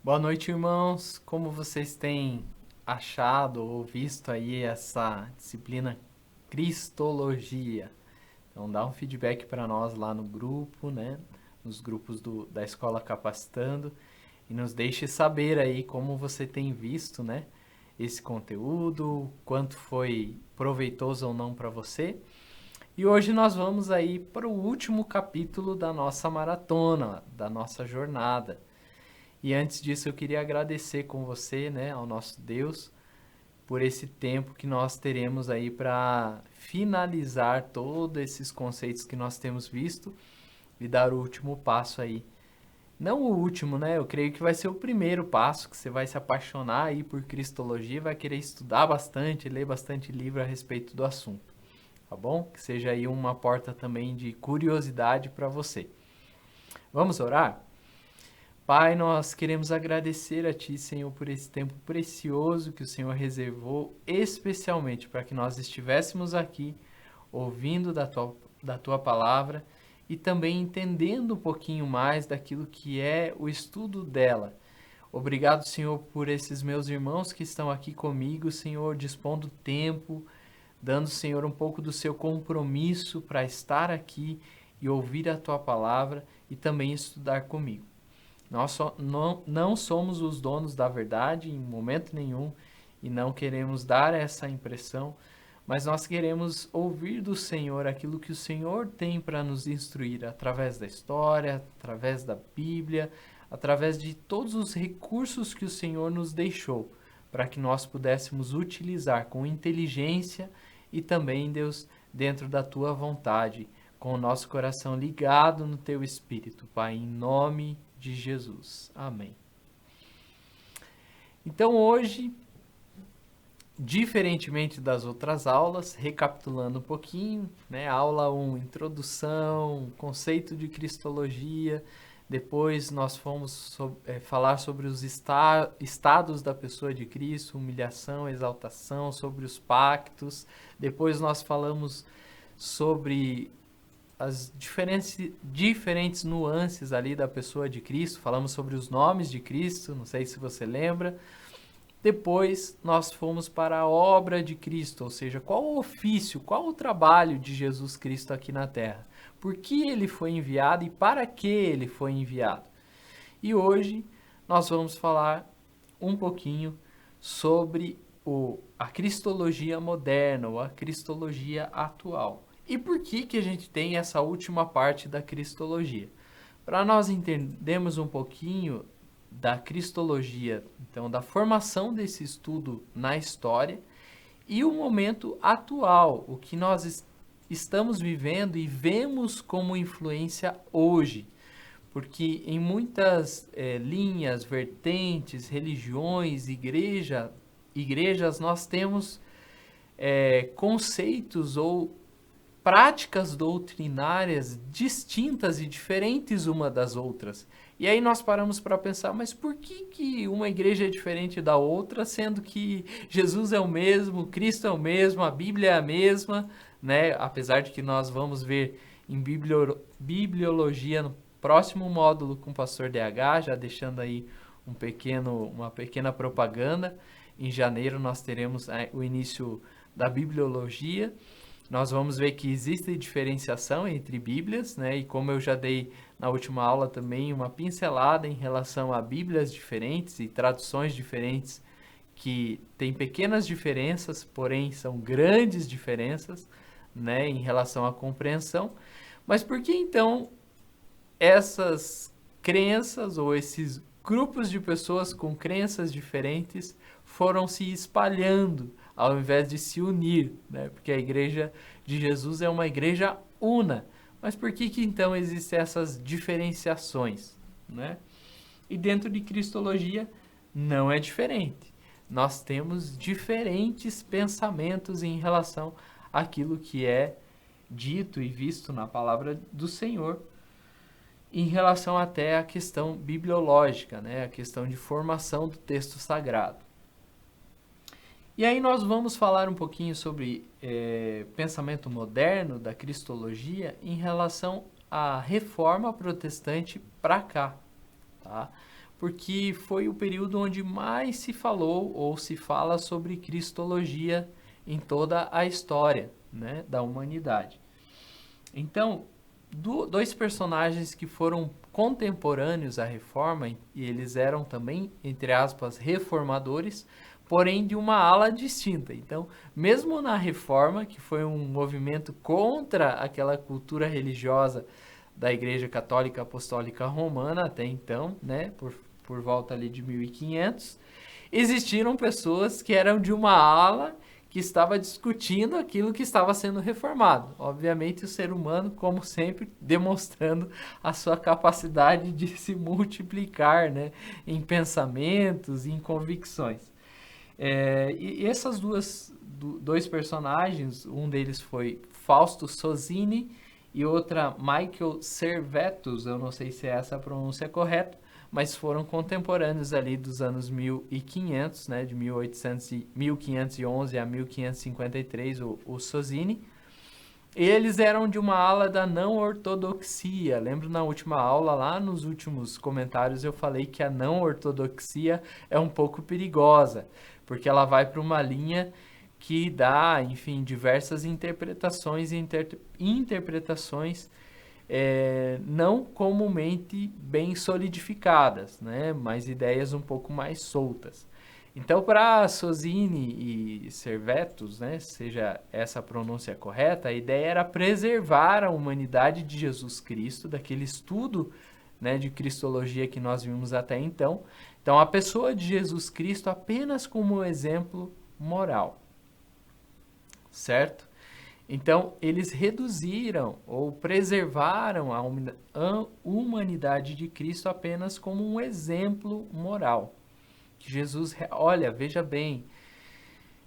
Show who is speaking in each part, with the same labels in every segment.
Speaker 1: Boa noite, irmãos. Como vocês têm achado ou visto aí essa disciplina Cristologia? Então, dá um feedback para nós lá no grupo, né? Nos grupos da Escola Capacitando e nos deixe saber aí como você tem visto, né? Esse conteúdo, quanto foi proveitoso ou não para você. E hoje nós vamos aí para o último capítulo da nossa maratona, da nossa jornada. E antes disso, eu queria agradecer com você, né, ao nosso Deus, por esse tempo que nós teremos aí para finalizar todos esses conceitos que nós temos visto e dar o último passo aí. Não o último, né? Eu creio que vai ser o primeiro passo, que você vai se apaixonar aí por Cristologia, vai querer estudar bastante, ler bastante livro a respeito do assunto, tá bom? Que seja aí uma porta também de curiosidade para você. Vamos orar? Pai, nós queremos agradecer a Ti, Senhor, por esse tempo precioso que o Senhor reservou especialmente para que nós estivéssemos aqui ouvindo da tua palavra e também entendendo um pouquinho mais daquilo que é o estudo dela. Obrigado, Senhor, por esses meus irmãos que estão aqui comigo, Senhor, dispondo tempo, dando, Senhor, um pouco do seu compromisso para estar aqui e ouvir a Tua palavra e também estudar comigo. Nós não somos os donos da verdade em momento nenhum e não queremos dar essa impressão, mas nós queremos ouvir do Senhor aquilo que o Senhor tem para nos instruir através da história, através da Bíblia, através de todos os recursos que o Senhor nos deixou, para que nós pudéssemos utilizar com inteligência e também, Deus, dentro da tua vontade, com o nosso coração ligado no teu espírito, Pai, em nome de Jesus. Amém. Então hoje, diferentemente das outras aulas, recapitulando um pouquinho, né? Aula 1, introdução, conceito de cristologia. Depois nós fomos falar sobre os estados da pessoa de Cristo, humilhação, exaltação, sobre os pactos. Depois nós falamos sobre as diferentes nuances ali da pessoa de Cristo. Falamos sobre os nomes de Cristo, não sei se você lembra. Depois nós fomos para a obra de Cristo, ou seja, qual o ofício, qual o trabalho de Jesus Cristo aqui na Terra. Por que ele foi enviado e para que ele foi enviado. E hoje nós vamos falar um pouquinho sobre a cristologia moderna, ou a cristologia atual. E por que a gente tem essa última parte da cristologia? Para nós entendermos um pouquinho da cristologia, então da formação desse estudo na história e o momento atual, o que nós estamos vivendo e vemos como influência hoje. Porque em muitas linhas, vertentes, religiões, igrejas, nós temos conceitos ou práticas doutrinárias distintas e diferentes uma das outras. E aí nós paramos para pensar, mas por que uma igreja é diferente da outra, sendo que Jesus é o mesmo, Cristo é o mesmo, a Bíblia é a mesma, né? Apesar de que nós vamos ver em bibliologia no próximo módulo com o pastor DH, já deixando aí uma pequena propaganda. Em janeiro nós teremos o início da bibliologia. Nós vamos ver que existe diferenciação entre Bíblias, né? E como eu já dei na última aula também uma pincelada em relação a Bíblias diferentes e traduções diferentes, que têm pequenas diferenças, porém são grandes diferenças, né? Em relação à compreensão. Mas por que então essas crenças ou esses grupos de pessoas com crenças diferentes foram se espalhando ao invés de se unir, né? Porque a igreja de Jesus é uma igreja una. Mas por que então existem essas diferenciações, né? E dentro de cristologia não é diferente. Nós temos diferentes pensamentos em relação àquilo que é dito e visto na palavra do Senhor, em relação até à questão bibliológica, né? A questão de formação do texto sagrado. E aí nós vamos falar um pouquinho sobre pensamento moderno da cristologia em relação à reforma protestante para cá, tá? porque foi o período onde mais se falou ou se fala sobre cristologia em toda a história, né, da humanidade. Então, dois personagens que foram contemporâneos à Reforma, e eles eram também, entre aspas, reformadores, porém de uma ala distinta. Então, mesmo na Reforma, que foi um movimento contra aquela cultura religiosa da Igreja Católica Apostólica Romana até então, né, por volta ali de 1500, existiram pessoas que eram de uma ala que estava discutindo aquilo que estava sendo reformado. Obviamente, o ser humano, como sempre, demonstrando a sua capacidade de se multiplicar, né, em pensamentos, em convicções. E essas dois personagens, um deles foi Fausto Sozzini e outra Michael Servetus, eu não sei se é essa a pronúncia correta, mas foram contemporâneos ali dos anos 1500, né, de 1511 a 1553, o Sozzini. Eles eram de uma ala da não ortodoxia. Lembro na última aula, lá nos últimos comentários, eu falei que a não ortodoxia é um pouco perigosa, porque ela vai para uma linha que dá, enfim, diversas interpretações e interpretações não comumente bem solidificadas, né? Mas ideias um pouco mais soltas. Então, para Sozzini e Servetus, né, seja essa a pronúncia correta, a ideia era preservar a humanidade de Jesus Cristo, daquele estudo, né, de cristologia que nós vimos até então. Então, a pessoa de Jesus Cristo apenas como exemplo moral, certo? Então, eles reduziram ou preservaram a humanidade de Cristo apenas como um exemplo moral. Que Jesus, olha, veja bem,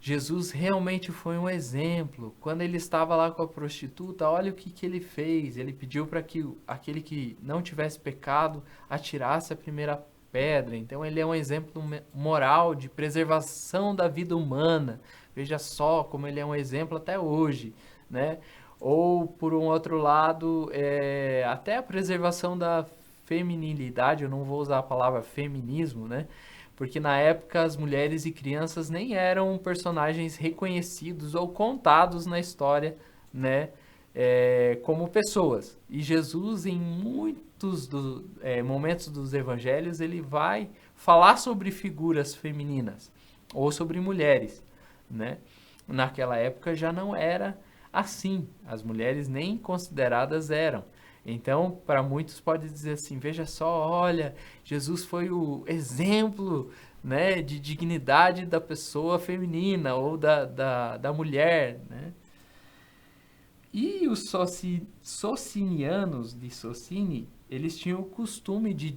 Speaker 1: Jesus realmente foi um exemplo. Quando ele estava lá com a prostituta, olha o que ele fez. Ele pediu para que aquele que não tivesse pecado atirasse a primeira pedra. Então, ele é um exemplo moral de preservação da vida humana. Veja só como ele é um exemplo até hoje, né? Ou, por um outro lado, até a preservação da feminilidade, eu não vou usar a palavra feminismo, né? Porque na época as mulheres e crianças nem eram personagens reconhecidos ou contados na história, né? Como pessoas. E Jesus, em muitos momentos dos evangelhos, ele vai falar sobre figuras femininas ou sobre mulheres, né? Naquela época já não era assim, as mulheres nem consideradas eram. Então, para muitos pode dizer assim, veja só, olha, Jesus foi o exemplo, né, de dignidade da pessoa feminina ou da mulher, né? E os socinianos de Socini, eles tinham o costume de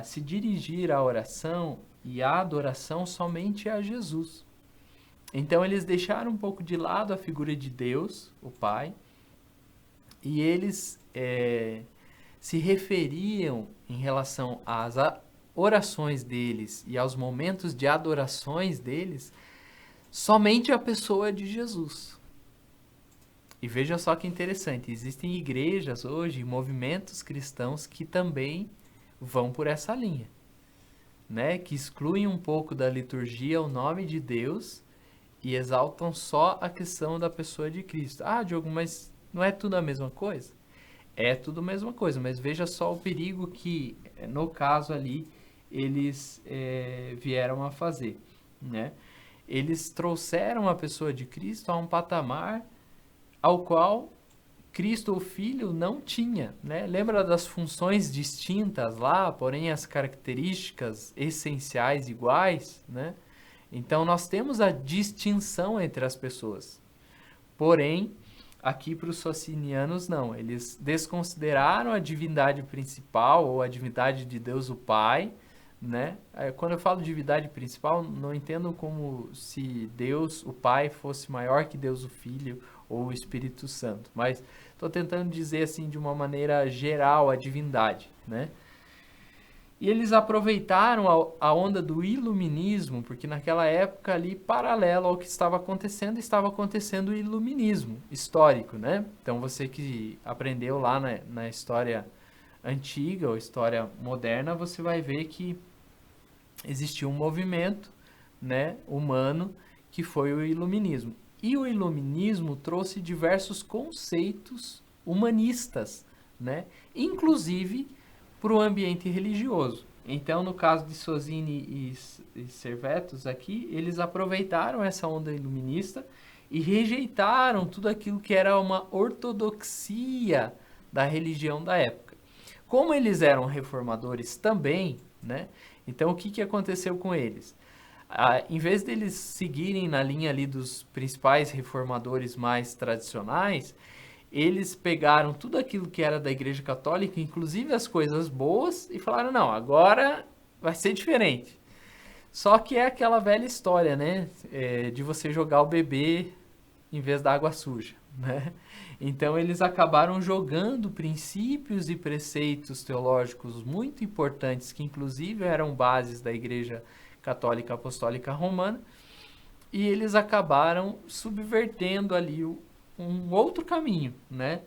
Speaker 1: se dirigir à oração e à adoração somente a Jesus. Então, eles deixaram um pouco de lado a figura de Deus, o Pai, e eles se referiam em relação às orações deles e aos momentos de adorações deles somente à pessoa de Jesus. E veja só que interessante, existem igrejas hoje, movimentos cristãos que também vão por essa linha, né? Que excluem um pouco da liturgia o nome de Deus e exaltam só a questão da pessoa de Cristo. Ah, Diogo, mas não é tudo a mesma coisa? É tudo a mesma coisa, mas veja só o perigo que, no caso ali, eles vieram a fazer, né? Eles trouxeram a pessoa de Cristo a um patamar ao qual Cristo, o Filho, não tinha, né? Lembra das funções distintas lá, porém as características essenciais iguais, né? Então, nós temos a distinção entre as pessoas. Porém, aqui para os socinianos, não. Eles desconsideraram a divindade principal, ou a divindade de Deus o Pai, né? Quando eu falo divindade principal, não entendo como se Deus, o Pai, fosse maior que Deus o Filho ou o Espírito Santo. Mas estou tentando dizer assim de uma maneira geral a divindade, né? E eles aproveitaram a onda do iluminismo, porque naquela época ali, paralelo ao que estava acontecendo o iluminismo histórico, né? Então você que aprendeu lá na história antiga ou história moderna, você vai ver que existiu um movimento, né, humano, que foi o iluminismo. E o iluminismo trouxe diversos conceitos humanistas, né, inclusive para o ambiente religioso. Então, no caso de Sozzini e Servetus aqui, eles aproveitaram essa onda iluminista e rejeitaram tudo aquilo que era uma ortodoxia da religião da época. Como eles eram reformadores também, né? Então, o que aconteceu com eles? Em vez deles seguirem na linha ali dos principais reformadores mais tradicionais, eles pegaram tudo aquilo que era da Igreja Católica, inclusive as coisas boas, e falaram, não, agora vai ser diferente. Só que é aquela velha história, né? De você jogar o bebê em vez da água suja, né? Então eles acabaram jogando princípios e preceitos teológicos muito importantes, que inclusive eram bases da Igreja Católica Apostólica Romana, e eles acabaram subvertendo ali um outro caminho, né?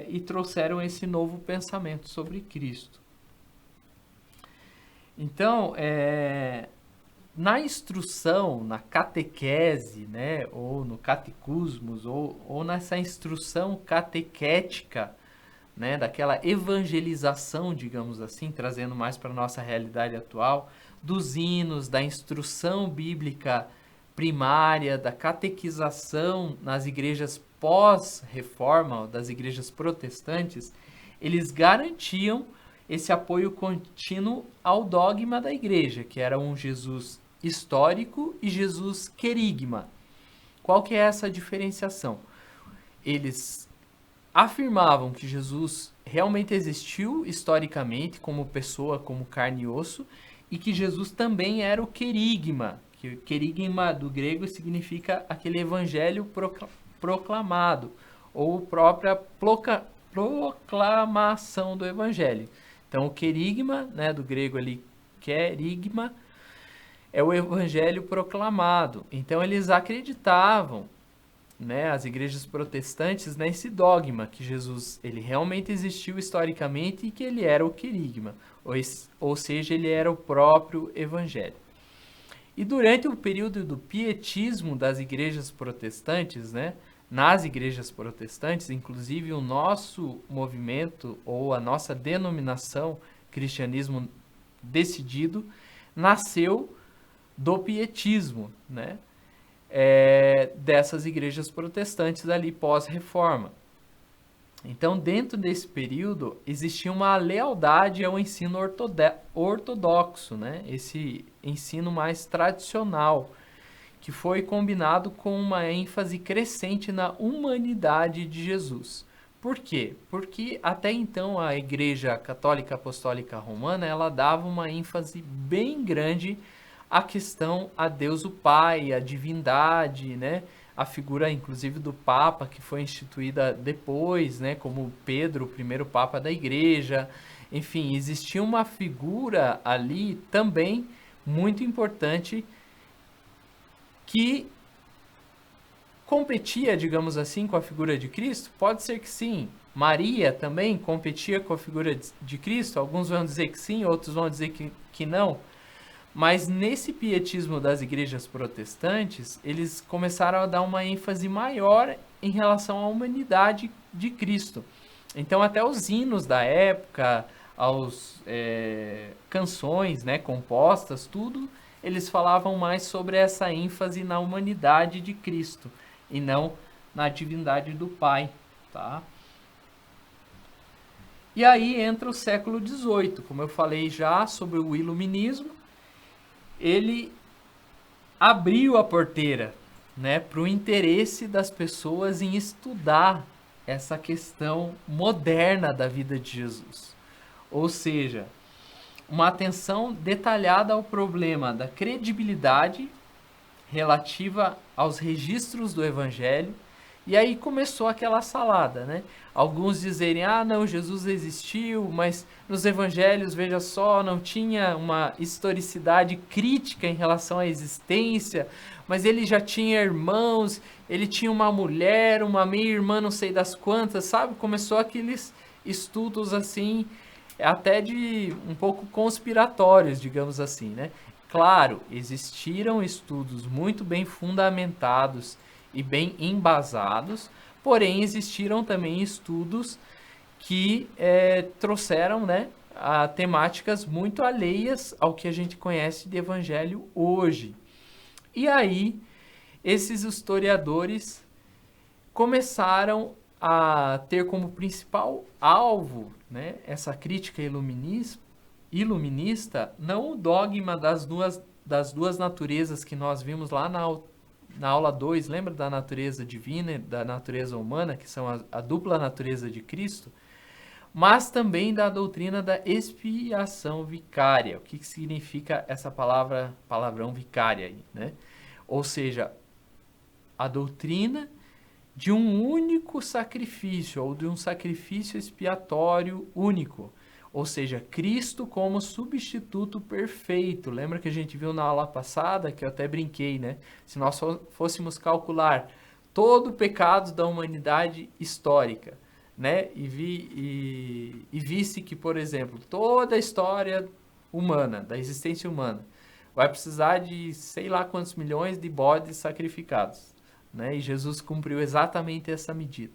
Speaker 1: E trouxeram esse novo pensamento sobre Cristo. Então, na instrução, na catequese, né, ou no catecusmos, ou nessa instrução catequética, né, daquela evangelização, digamos assim, trazendo mais para a nossa realidade atual, dos hinos, da instrução bíblica primária, da catequização nas igrejas pós-reforma, das igrejas protestantes, eles garantiam esse apoio contínuo ao dogma da igreja, que era um Jesus histórico e Jesus querigma. Qual que é essa diferenciação? Eles afirmavam que Jesus realmente existiu historicamente como pessoa, como carne e osso, e que Jesus também era o querigma, que querigma do grego significa aquele evangelho proclamado, ou própria proclamação do evangelho. Então, o querigma, né, do grego ali, querigma, é o evangelho proclamado. Então, eles acreditavam, né, as igrejas protestantes, nesse dogma, que Jesus ele realmente existiu historicamente e que ele era o querigma, ou seja, ele era o próprio evangelho. E durante o período do pietismo das igrejas protestantes, né, nas igrejas protestantes, inclusive o nosso movimento ou a nossa denominação Cristianismo Decidido nasceu do pietismo, né, dessas igrejas protestantes ali pós-reforma. Então, dentro desse período, existia uma lealdade ao ensino ortodoxo, né, esse ensino mais tradicional, que foi combinado com uma ênfase crescente na humanidade de Jesus. Por quê? Porque até então a Igreja Católica Apostólica Romana, ela dava uma ênfase bem grande à questão a Deus o Pai, a divindade, né? A figura inclusive do Papa, que foi instituída depois, né? Como Pedro, o primeiro Papa da Igreja. Enfim, existia uma figura ali também muito importante que competia, digamos assim, com a figura de Cristo? Pode ser que sim. Maria também competia com a figura de Cristo? Alguns vão dizer que sim, outros vão dizer que não. Mas nesse pietismo das igrejas protestantes, eles começaram a dar uma ênfase maior em relação à humanidade de Cristo. Então até os hinos da época, as canções, né, compostas, tudo, eles falavam mais sobre essa ênfase na humanidade de Cristo e não na divindade do Pai, tá? E aí entra o século XVIII, como eu falei já sobre o iluminismo, ele abriu a porteira, né, para o interesse das pessoas em estudar essa questão moderna da vida de Jesus. Ou seja, uma atenção detalhada ao problema da credibilidade relativa aos registros do Evangelho. E aí começou aquela salada, né? Alguns dizerem, não, Jesus existiu, mas nos evangelhos, veja só, não tinha uma historicidade crítica em relação à existência, mas ele já tinha irmãos, ele tinha uma mulher, uma meia-irmã, não sei das quantas, sabe? Começou estudos assim, até de um pouco conspiratórios, digamos assim, né? Claro, existiram estudos muito bem fundamentados e bem embasados, porém existiram também estudos que trouxeram, né, a temáticas muito alheias ao que a gente conhece de evangelho hoje. E aí, esses historiadores começaram a ter como principal alvo, né, essa crítica iluminista, não o dogma das duas naturezas que nós vimos lá na aula 2, lembra da natureza divina e da natureza humana, que são a dupla natureza de Cristo, mas também da doutrina da expiação vicária. O que significa essa palavrão vicária aí, né? Ou seja, a doutrina de um único sacrifício, ou de um sacrifício expiatório único. Ou seja, Cristo como substituto perfeito. Lembra que a gente viu na aula passada, que eu até brinquei, né? Se nós fôssemos calcular todo o pecado da humanidade histórica, né? E visse que, por exemplo, toda a história humana, da existência humana, vai precisar de sei lá quantos milhões de bodes sacrificados, né? E Jesus cumpriu exatamente essa medida.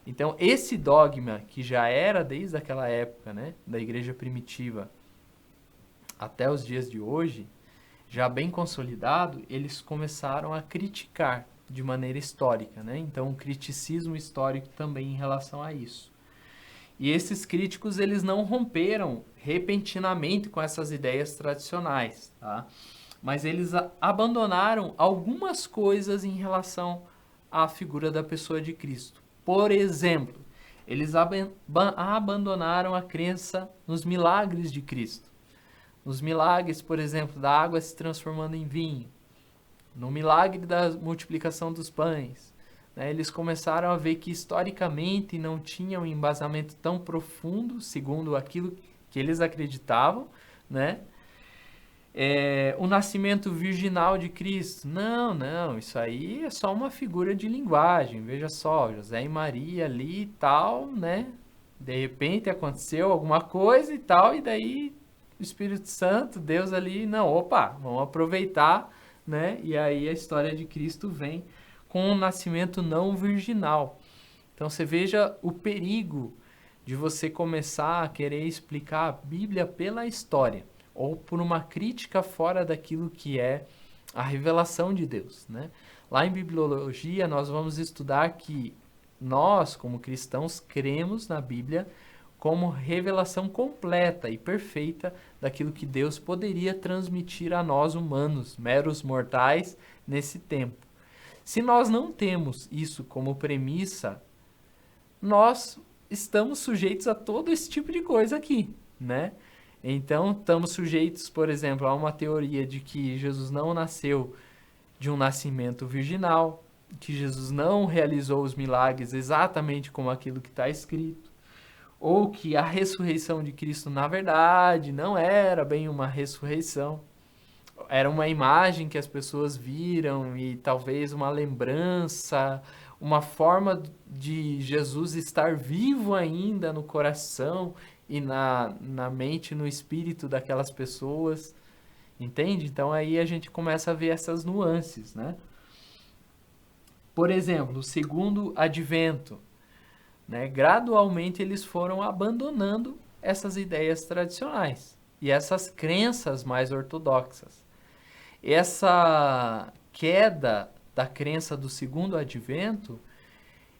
Speaker 1: Então, esse dogma, que já era desde aquela época, né, da igreja primitiva até os dias de hoje, já bem consolidado, eles começaram a criticar de maneira histórica, né? Então, um criticismo histórico também em relação a isso. E esses críticos, eles não romperam repentinamente com essas ideias tradicionais, tá? Mas eles abandonaram algumas coisas em relação à figura da pessoa de Cristo. Por exemplo, eles abandonaram a crença nos milagres de Cristo. Nos milagres, por exemplo, da água se transformando em vinho, no milagre da multiplicação dos pães, né? Eles começaram a ver que historicamente não tinha um embasamento tão profundo, segundo aquilo que eles acreditavam, né? O nascimento virginal de Cristo. Não, isso aí é só uma figura de linguagem. Veja só, José e Maria ali e tal, né? De repente aconteceu alguma coisa e tal, e daí o Espírito Santo, Deus ali, não, opa, vamos aproveitar, né? E aí a história de Cristo vem com um nascimento não virginal. Então você veja o perigo de você começar a querer explicar a Bíblia pela história, ou por uma crítica fora daquilo que é a revelação de Deus, né? Lá em Bibliologia, nós vamos estudar que nós, como cristãos, cremos na Bíblia como revelação completa e perfeita daquilo que Deus poderia transmitir a nós humanos, meros mortais, nesse tempo. Se nós não temos isso como premissa, nós estamos sujeitos a todo esse tipo de coisa aqui, né? Então, estamos sujeitos, por exemplo, a uma teoria de que Jesus não nasceu de um nascimento virginal, que Jesus não realizou os milagres exatamente como aquilo que está escrito, ou que a ressurreição de Cristo, na verdade, não era bem uma ressurreição, era uma imagem que as pessoas viram e talvez uma lembrança, uma forma de Jesus estar vivo ainda no coração e na mente, no espírito daquelas pessoas, entende? Então aí a gente começa a ver essas nuances, né? Por exemplo, o segundo advento, né? Gradualmente eles foram abandonando essas ideias tradicionais e essas crenças mais ortodoxas. Essa queda da crença do segundo advento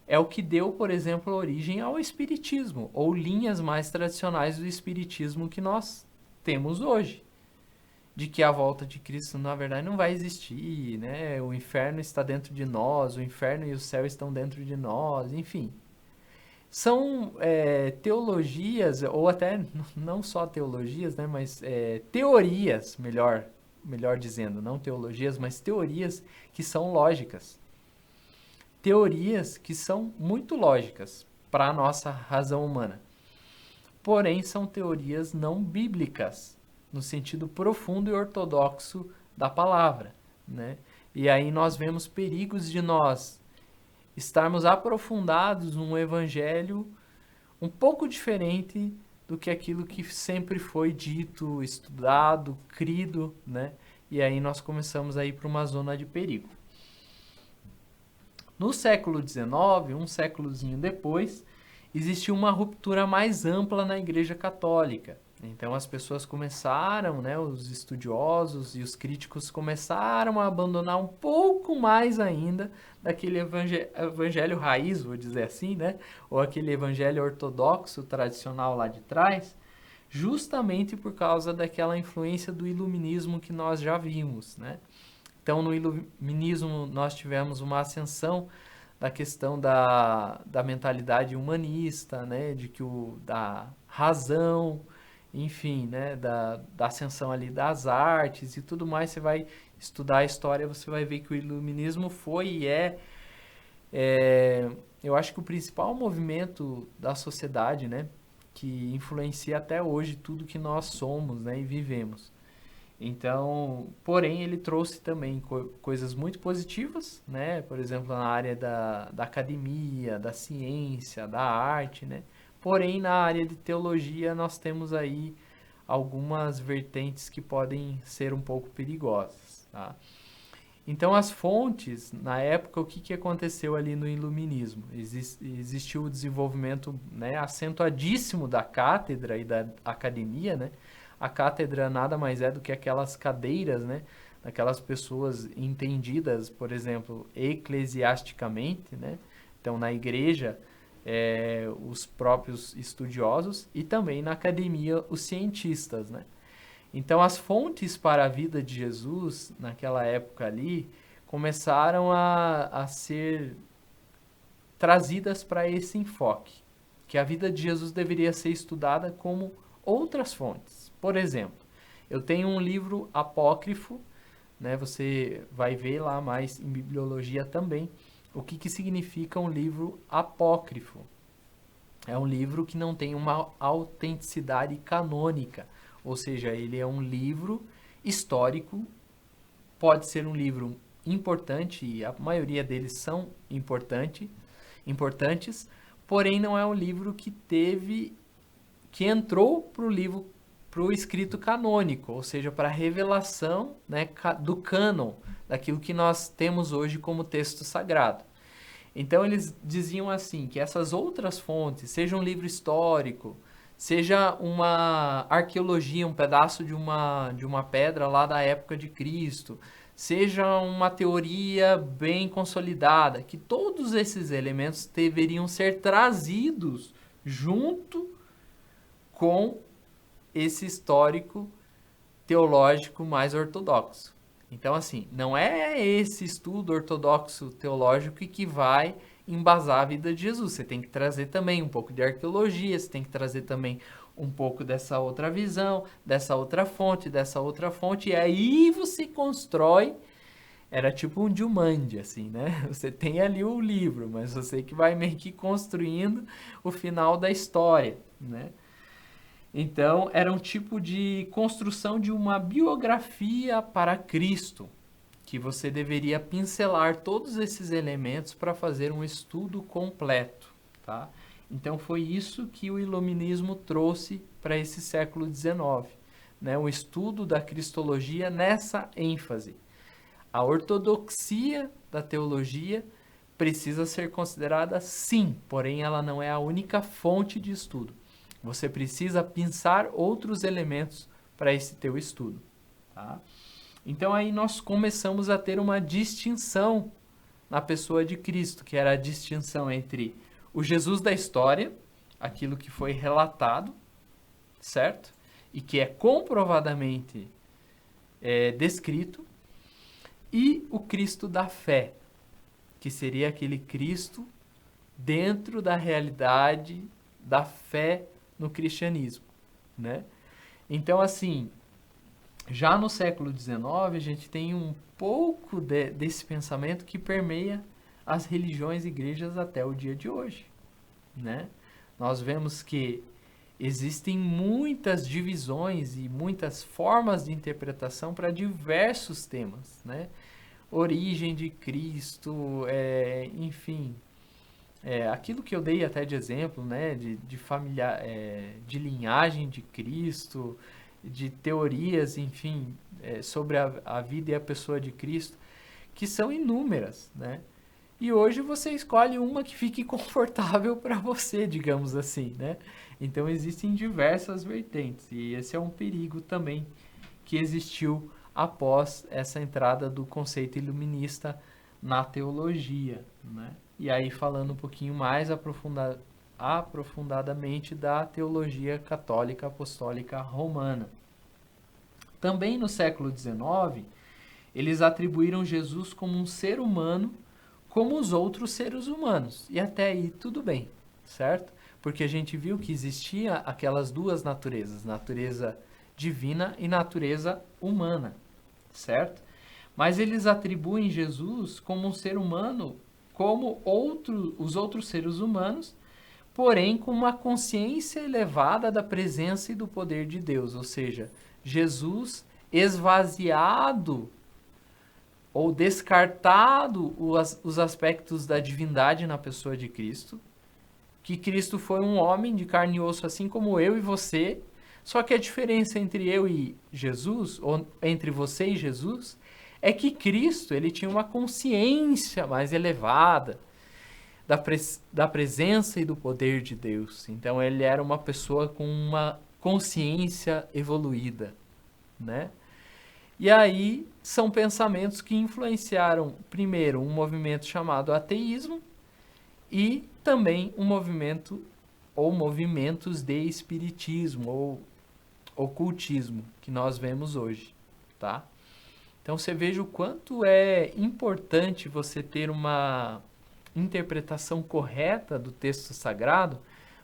Speaker 1: é o que deu, por exemplo, origem ao espiritismo, ou linhas mais tradicionais do espiritismo que nós temos hoje. De que a volta de Cristo, na verdade, não vai existir, né? O inferno está dentro de nós, o inferno e o céu estão dentro de nós, enfim. São teologias, ou até não só teologias, né? Mas teorias, melhor dizendo, não teologias, mas teorias que são lógicas. Teorias que são muito lógicas para a nossa razão humana. Porém, são teorias não bíblicas, no sentido profundo e ortodoxo da palavra, né? E aí nós vemos perigos de nós estarmos aprofundados num evangelho um pouco diferente do que aquilo que sempre foi dito, estudado, crido, né? E aí nós começamos a ir para uma zona de perigo. No século XIX, um séculozinho depois, existiu uma ruptura mais ampla na Igreja Católica. Então as pessoas começaram, né, os estudiosos e os críticos começaram a abandonar um pouco mais ainda daquele evangelho raiz, vou dizer assim, né, ou aquele evangelho ortodoxo tradicional lá de trás, justamente por causa daquela influência do iluminismo que nós já vimos, né? Então, no iluminismo, nós tivemos uma ascensão da questão da mentalidade humanista, né? Da razão, enfim, né? Da ascensão ali das artes e tudo mais. Você vai estudar a história, você vai ver que o iluminismo foi e eu acho que o principal movimento da sociedade, né? Que influencia até hoje tudo que nós somos, né? E vivemos. Então, porém, ele trouxe também coisas muito positivas, né? Por exemplo, na área da academia, da ciência, da arte, né? Porém, na área de teologia, nós temos aí algumas vertentes que podem ser um pouco perigosas, tá? Então, as fontes, na época, o que aconteceu ali no iluminismo? Existiu o desenvolvimento, né, acentuadíssimo da cátedra e da academia, né? A cátedra nada mais é do que aquelas cadeiras, né? Daquelas pessoas entendidas, por exemplo, eclesiasticamente, né? Então, na igreja, os próprios estudiosos e também na academia, os cientistas, né? Então, as fontes para a vida de Jesus, naquela época ali, começaram a ser trazidas para esse enfoque, que a vida de Jesus deveria ser estudada como outras fontes. Por exemplo, eu tenho um livro apócrifo, né? Você vai ver lá mais em bibliologia também, o que significa um livro apócrifo. É um livro que não tem uma autenticidade canônica, ou seja, ele é um livro histórico, pode ser um livro importante, e a maioria deles são importantes, porém não é um livro que entrou para o escrito canônico, ou seja, para a revelação, né, do cânon, daquilo que nós temos hoje como texto sagrado. Então eles diziam assim, que essas outras fontes, seja um livro histórico, seja uma arqueologia, um pedaço de uma pedra lá da época de Cristo, seja uma teoria bem consolidada, que todos esses elementos deveriam ser trazidos junto com esse histórico teológico mais ortodoxo. Então, assim, não é esse estudo ortodoxo teológico que vai embasar a vida de Jesus. Você tem que trazer também um pouco de arqueologia, você tem que trazer também um pouco dessa outra visão, dessa outra fonte, e aí você constrói. Era tipo um Jumanji, assim, né? Você tem ali o livro, mas você que vai meio que construindo o final da história, né? Então, era um tipo de construção de uma biografia para Cristo, que você deveria pincelar todos esses elementos para fazer um estudo completo, tá? Então, foi isso que o iluminismo trouxe para esse século XIX, né? O estudo da cristologia nessa ênfase. A ortodoxia da teologia precisa ser considerada sim, porém ela não é a única fonte de estudo. Você precisa pensar outros elementos para esse teu estudo, tá? Então aí nós começamos a ter uma distinção na pessoa de Cristo, que era a distinção entre o Jesus da história, aquilo que foi relatado, certo? E que é comprovadamente descrito, e o Cristo da fé, que seria aquele Cristo dentro da realidade da fé no cristianismo, né? Então, assim, já no século XIX, a gente tem um pouco desse pensamento que permeia as religiões e igrejas até o dia de hoje, né? Nós vemos que existem muitas divisões e muitas formas de interpretação para diversos temas, né? Origem de Cristo, enfim, aquilo que eu dei até de exemplo, né, de familiar, de linhagem de Cristo, de teorias, enfim, sobre a vida e a pessoa de Cristo, que são inúmeras, né? E hoje você escolhe uma que fique confortável para você, digamos assim, né? Então existem diversas vertentes e esse é um perigo também que existiu após essa entrada do conceito iluminista na teologia, né? E aí falando um pouquinho mais aprofundadamente da teologia católica apostólica romana. Também no século XIX, eles atribuíram Jesus como um ser humano como os outros seres humanos. E até aí tudo bem, certo? Porque a gente viu que existia aquelas duas naturezas, natureza divina e natureza humana, certo? Mas eles atribuem Jesus como um ser humano como os outros seres humanos, porém com uma consciência elevada da presença e do poder de Deus, ou seja, Jesus esvaziado ou descartado os aspectos da divindade na pessoa de Cristo, que Cristo foi um homem de carne e osso assim como eu e você, só que a diferença entre eu e Jesus, ou entre você e Jesus, é que Cristo ele tinha uma consciência mais elevada da presença e do poder de Deus. Então ele era uma pessoa com uma consciência evoluída, né? E aí são pensamentos que influenciaram, primeiro, um movimento chamado ateísmo e também um movimento ou movimentos de espiritismo ou ocultismo que nós vemos hoje, tá? Então você veja o quanto é importante você ter uma interpretação correta do texto sagrado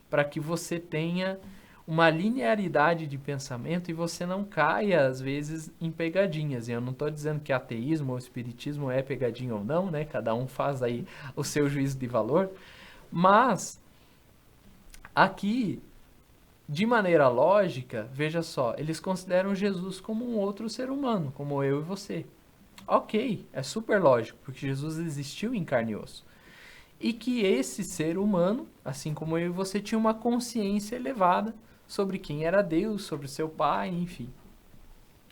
Speaker 1: para que você tenha uma linearidade de pensamento e você não caia, às vezes, em pegadinhas. E eu não estou dizendo que ateísmo ou espiritismo é pegadinha ou não, né? Cada um faz aí o seu juízo de valor. Mas, aqui, de maneira lógica, veja só, eles consideram Jesus como um outro ser humano, como eu e você. Ok, é super lógico, porque Jesus existiu em carne e osso. E que esse ser humano, assim como eu e você, tinha uma consciência elevada sobre quem era Deus, sobre seu Pai, enfim.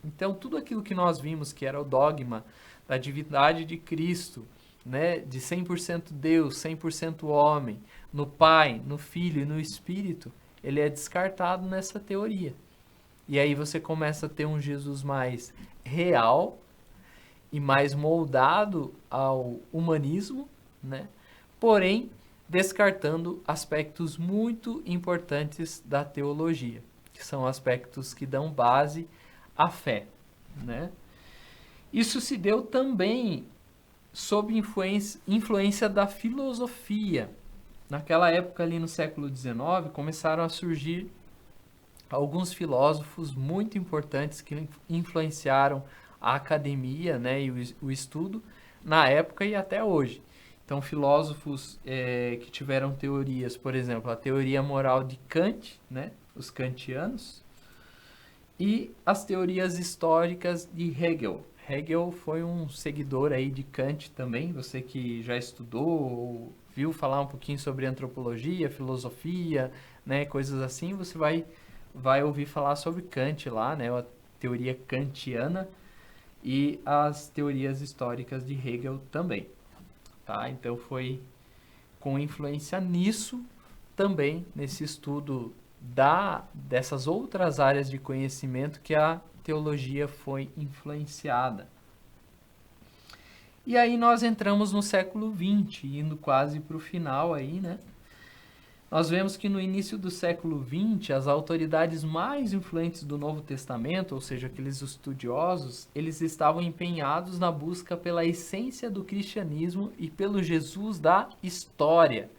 Speaker 1: Então, tudo aquilo que nós vimos que era o dogma da divindade de Cristo, né, de 100% Deus, 100% homem, no Pai, no Filho e no Espírito, ele é descartado nessa teoria. E aí você começa a ter um Jesus mais real e mais moldado ao humanismo, né? Porém, descartando aspectos muito importantes da teologia, que são aspectos que dão base à fé, né? Isso se deu também sob influência da filosofia. Naquela época, ali no século XIX, começaram a surgir alguns filósofos muito importantes que influenciaram a academia, né, e o estudo na época e até hoje. Então, filósofos que tiveram teorias, por exemplo, a teoria moral de Kant, né, os kantianos, e as teorias históricas de Hegel. Hegel foi um seguidor aí de Kant também, você que já estudou ou viu falar um pouquinho sobre antropologia, filosofia, né, coisas assim, você vai ouvir falar sobre Kant lá, né, a teoria kantiana e as teorias históricas de Hegel também. Tá? Então foi com influência nisso também, nesse estudo dessas outras áreas de conhecimento que a teologia foi influenciada. E aí nós entramos no século XX, indo quase para o final aí, né? Nós vemos que no início do século XX, as autoridades mais influentes do Novo Testamento, ou seja, aqueles estudiosos, eles estavam empenhados na busca pela essência do cristianismo e pelo Jesus da história.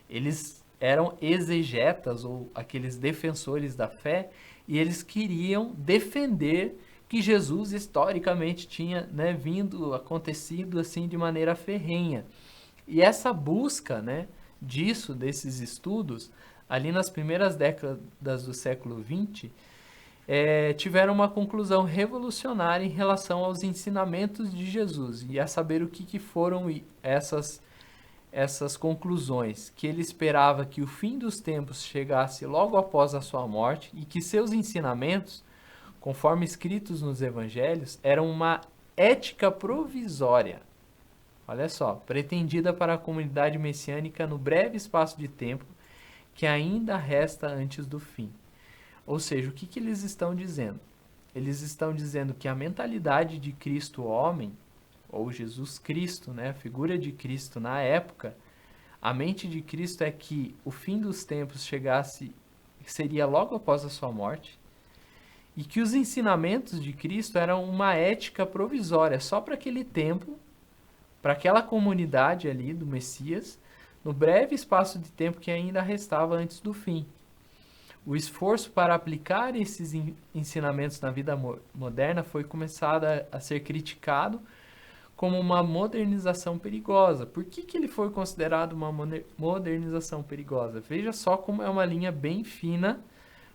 Speaker 1: Eles eram exegetas, ou aqueles defensores da fé, e eles queriam defender que Jesus historicamente tinha, né, acontecido assim de maneira ferrenha. E essa busca, né, desses estudos, ali nas primeiras décadas do século XX, tiveram uma conclusão revolucionária em relação aos ensinamentos de Jesus, e a saber o que foram essas essas conclusões, que ele esperava que o fim dos tempos chegasse logo após a sua morte e que seus ensinamentos, conforme escritos nos evangelhos, eram uma ética provisória. Olha só, pretendida para a comunidade messiânica no breve espaço de tempo que ainda resta antes do fim. Ou seja, o que eles estão dizendo? Eles estão dizendo que a mentalidade de Cristo homem, ou Jesus Cristo, né, a figura de Cristo na época, a mente de Cristo é que o fim dos tempos seria logo após a sua morte, e que os ensinamentos de Cristo eram uma ética provisória, só para aquele tempo, para aquela comunidade ali do Messias, no breve espaço de tempo que ainda restava antes do fim. O esforço para aplicar esses ensinamentos na vida moderna foi começado a ser criticado como uma modernização perigosa. Por que ele foi considerado uma modernização perigosa? Veja só como é uma linha bem fina,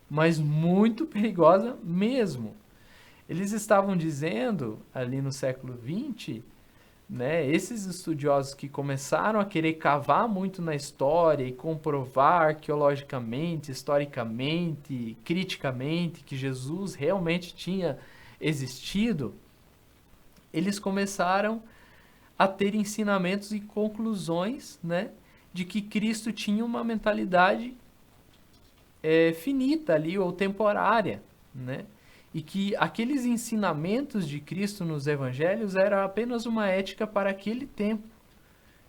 Speaker 1: mas muito perigosa mesmo. Eles estavam dizendo, ali no século XX, né, esses estudiosos que começaram a querer cavar muito na história e comprovar arqueologicamente, historicamente, criticamente que Jesus realmente tinha existido, eles começaram a ter ensinamentos e conclusões, né, de que Cristo tinha uma mentalidade finita ali, ou temporária, né? E que aqueles ensinamentos de Cristo nos evangelhos eram apenas uma ética para aquele tempo.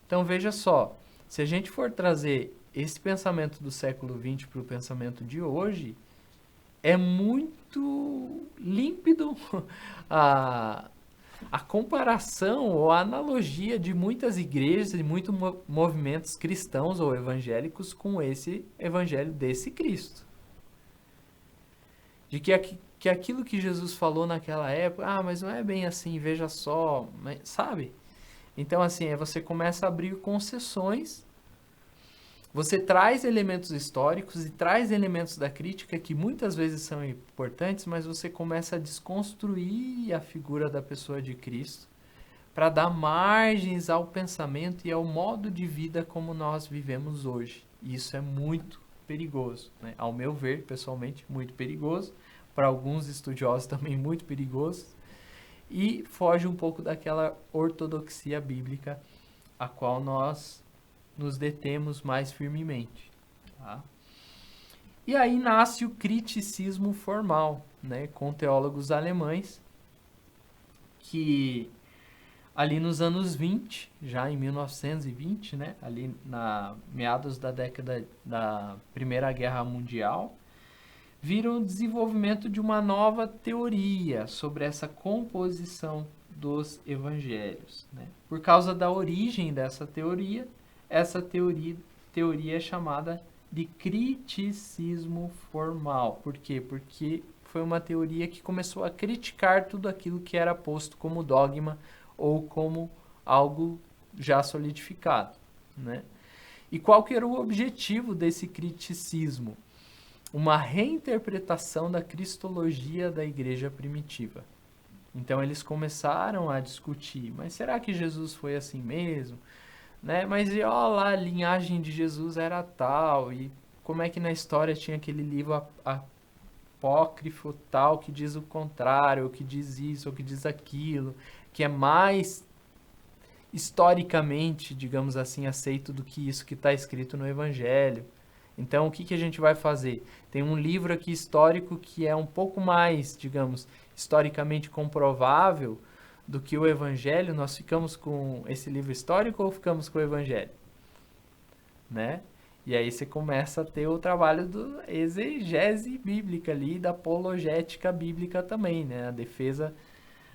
Speaker 1: Então veja só, se a gente for trazer esse pensamento do século XX para o pensamento de hoje, é muito límpido a comparação ou a analogia de muitas igrejas e muitos movimentos cristãos ou evangélicos com esse evangelho desse Cristo. De que aquilo que Jesus falou naquela época, mas não é bem assim, veja só, sabe? Então, assim, você começa a abrir concessões, você traz elementos históricos e traz elementos da crítica que muitas vezes são importantes, mas você começa a desconstruir a figura da pessoa de Cristo para dar margens ao pensamento e ao modo de vida como nós vivemos hoje. E isso é muito perigoso, né? Ao meu ver, pessoalmente, muito perigoso. Para alguns estudiosos também muito perigoso. E foge um pouco daquela ortodoxia bíblica a qual nós nos detemos mais firmemente. Tá? E aí nasce o criticismo formal, né, com teólogos alemães que ali nos anos 20, já em 1920, né, ali na meados da década da Primeira Guerra Mundial, viram o desenvolvimento de uma nova teoria sobre essa composição dos evangelhos. Né? Por causa da origem dessa teoria, essa teoria é chamada de criticismo formal. Por quê? Porque foi uma teoria que começou a criticar tudo aquilo que era posto como dogma ou como algo já solidificado. Né? E qual que era o objetivo desse criticismo? Uma reinterpretação da cristologia da igreja primitiva. Então eles começaram a discutir, mas será que Jesus foi assim mesmo? Né? Mas e ó lá, a linhagem de Jesus era tal, e como é que na história tinha aquele livro apócrifo tal que diz o contrário, ou que diz isso, ou que diz aquilo, que é mais historicamente, digamos assim, aceito do que isso que está escrito no Evangelho. Então, o que a gente vai fazer? Tem um livro aqui histórico que é um pouco mais, digamos, historicamente comprovável do que o Evangelho. Nós ficamos com esse livro histórico ou ficamos com o Evangelho? Né? E aí você começa a ter o trabalho do exegese bíblica ali, da apologética bíblica também, né? A defesa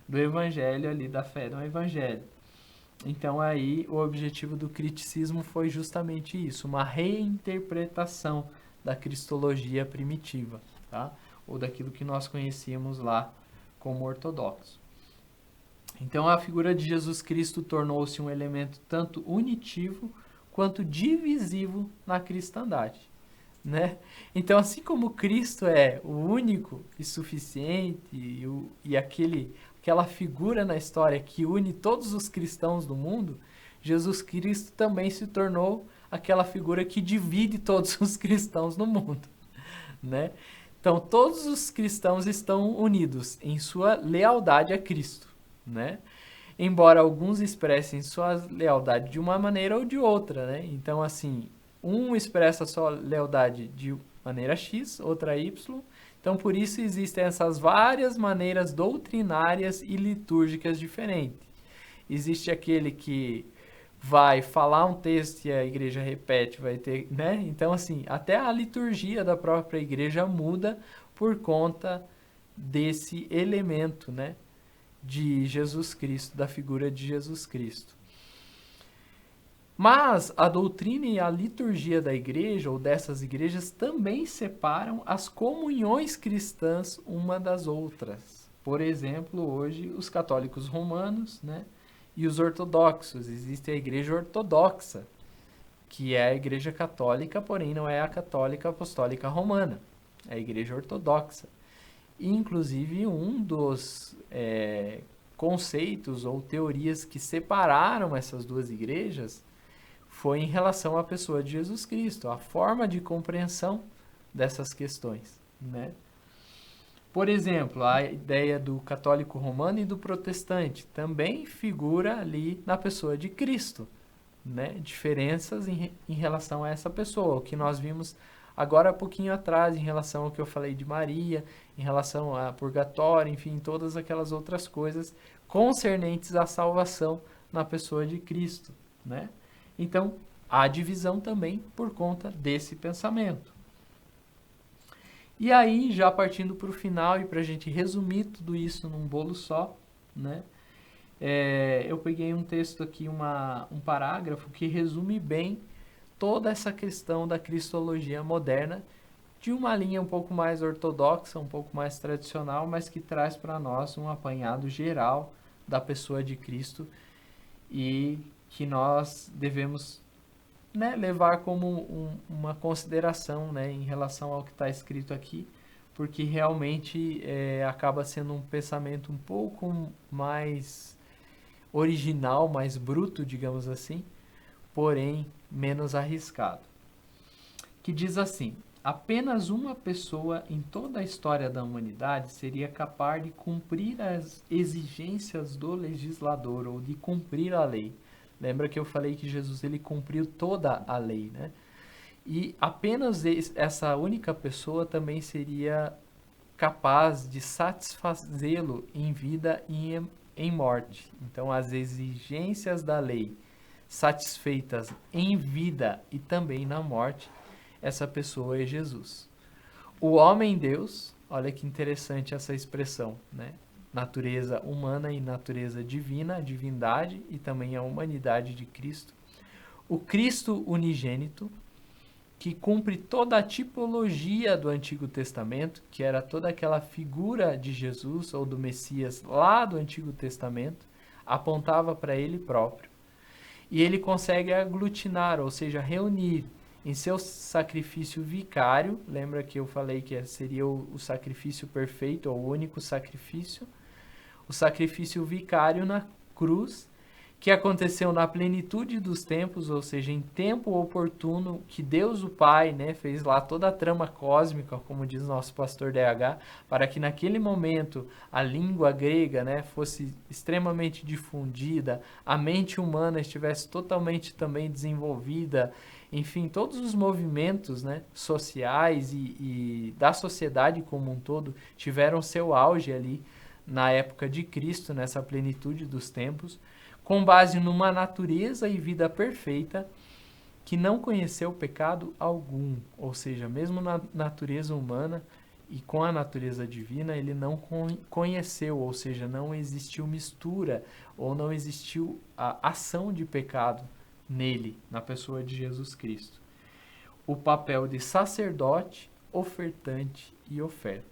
Speaker 1: do Evangelho ali, da fé no Evangelho. Então aí o objetivo do criticismo foi justamente isso, uma reinterpretação da cristologia primitiva, tá? Ou daquilo que nós conhecíamos lá como ortodoxo. Então a figura de Jesus Cristo tornou-se um elemento tanto unitivo quanto divisivo na cristandade, né? Então assim como Cristo é o único e suficiente e aquela figura na história que une todos os cristãos do mundo, Jesus Cristo também se tornou aquela figura que divide todos os cristãos no mundo, né? Então, todos os cristãos estão unidos em sua lealdade a Cristo, né? Embora alguns expressem sua lealdade de uma maneira ou de outra, né? Então, assim, um expressa sua lealdade de maneira X, outra Y. Então, por isso existem essas várias maneiras doutrinárias e litúrgicas diferentes. Existe aquele que vai falar um texto e a igreja repete, vai ter, né? Então, assim, até a liturgia da própria igreja muda por conta desse elemento, né? De Jesus Cristo, da figura de Jesus Cristo. Mas a doutrina e a liturgia da igreja, ou dessas igrejas, também separam as comunhões cristãs uma das outras. Por exemplo, hoje, os católicos romanos, né? E os ortodoxos. Existe a igreja ortodoxa, que é a igreja católica, porém não é a católica apostólica romana. É a igreja ortodoxa. E, inclusive, um dos conceitos ou teorias que separaram essas duas igrejas foi em relação à pessoa de Jesus Cristo, a forma de compreensão dessas questões, né? Por exemplo, a ideia do católico romano e do protestante também figura ali na pessoa de Cristo, né? Diferenças em relação a essa pessoa, o que nós vimos agora há pouquinho atrás, em relação ao que eu falei de Maria, em relação a purgatório, enfim, todas aquelas outras coisas concernentes à salvação na pessoa de Cristo, né? Então, há divisão também por conta desse pensamento. E aí, já partindo para o final e para a gente resumir tudo isso num bolo só, né? Eu peguei um texto aqui, um parágrafo que resume bem toda essa questão da cristologia moderna de uma linha um pouco mais ortodoxa, um pouco mais tradicional, mas que traz para nós um apanhado geral da pessoa de Cristo e que nós devemos, né, levar como uma consideração, né, em relação ao que está escrito aqui, porque realmente acaba sendo um pensamento um pouco mais original, mais bruto, digamos assim, porém menos arriscado. Que diz assim: apenas uma pessoa em toda a história da humanidade seria capaz de cumprir as exigências do legislador ou de cumprir a lei. Lembra que eu falei que Jesus ele cumpriu toda a lei, né? E apenas essa única pessoa também seria capaz de satisfazê-lo em vida e em morte. Então, as exigências da lei satisfeitas em vida e também na morte, essa pessoa é Jesus. O homem-Deus, olha que interessante essa expressão, né? Natureza humana e natureza divina, a divindade e também a humanidade de Cristo. O Cristo unigênito, que cumpre toda a tipologia do Antigo Testamento, que era toda aquela figura de Jesus ou do Messias lá do Antigo Testamento, apontava para ele próprio. E ele consegue aglutinar, ou seja, reunir em seu sacrifício vicário, lembra que eu falei que seria o sacrifício perfeito, ou o único sacrifício, o sacrifício vicário na cruz, que aconteceu na plenitude dos tempos, ou seja, em tempo oportuno, que Deus o Pai, né, fez lá toda a trama cósmica, como diz nosso pastor DH, para que naquele momento a língua grega, né, fosse extremamente difundida, a mente humana estivesse totalmente também desenvolvida, enfim, todos os movimentos, né, sociais e da sociedade como um todo tiveram seu auge ali na época de Cristo, nessa plenitude dos tempos, com base numa natureza e vida perfeita que não conheceu pecado algum, ou seja, mesmo na natureza humana e com a natureza divina, ele não conheceu, ou seja, não existiu mistura ou não existiu a ação de pecado nele, na pessoa de Jesus Cristo. O papel de sacerdote, ofertante e oferta.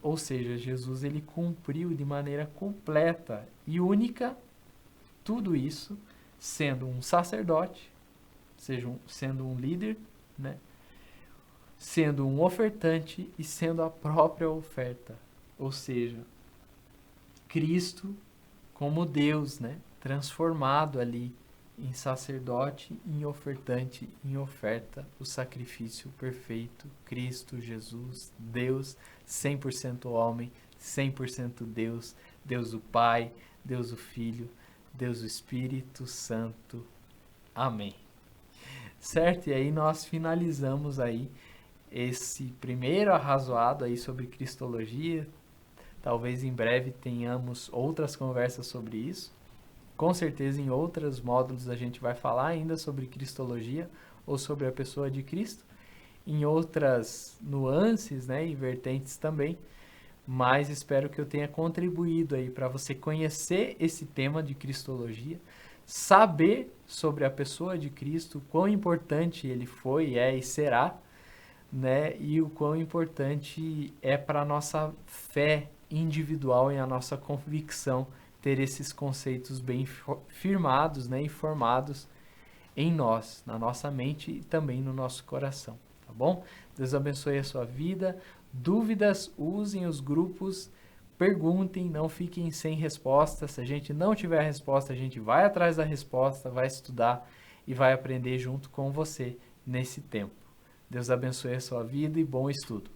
Speaker 1: Ou seja, Jesus ele cumpriu de maneira completa e única tudo isso, sendo um sacerdote, sendo um líder, né? Sendo um ofertante e sendo a própria oferta. Ou seja, Cristo como Deus, né? transformado ali em sacerdote, em ofertante, em oferta, o sacrifício perfeito, Cristo Jesus, Deus, 100% homem, 100% Deus, Deus o Pai, Deus o Filho, Deus o Espírito Santo. Amém. Certo? E aí nós finalizamos aí esse primeiro arrazoado aí sobre cristologia. Talvez em breve tenhamos outras conversas sobre isso. Com certeza em outros módulos a gente vai falar ainda sobre cristologia ou sobre a pessoa de Cristo, em outras nuances, né, e vertentes também, mas espero que eu tenha contribuído aí para você conhecer esse tema de cristologia, saber sobre a pessoa de Cristo, quão importante ele foi, é e será, né, e o quão importante é para a nossa fé individual e a nossa convicção ter esses conceitos bem firmados, né, e formados em nós, na nossa mente e também no nosso coração, tá bom? Deus abençoe a sua vida. Dúvidas, usem os grupos, perguntem, não fiquem sem resposta. Se a gente não tiver a resposta, a gente vai atrás da resposta, vai estudar e vai aprender junto com você nesse tempo. Deus abençoe a sua vida e bom estudo.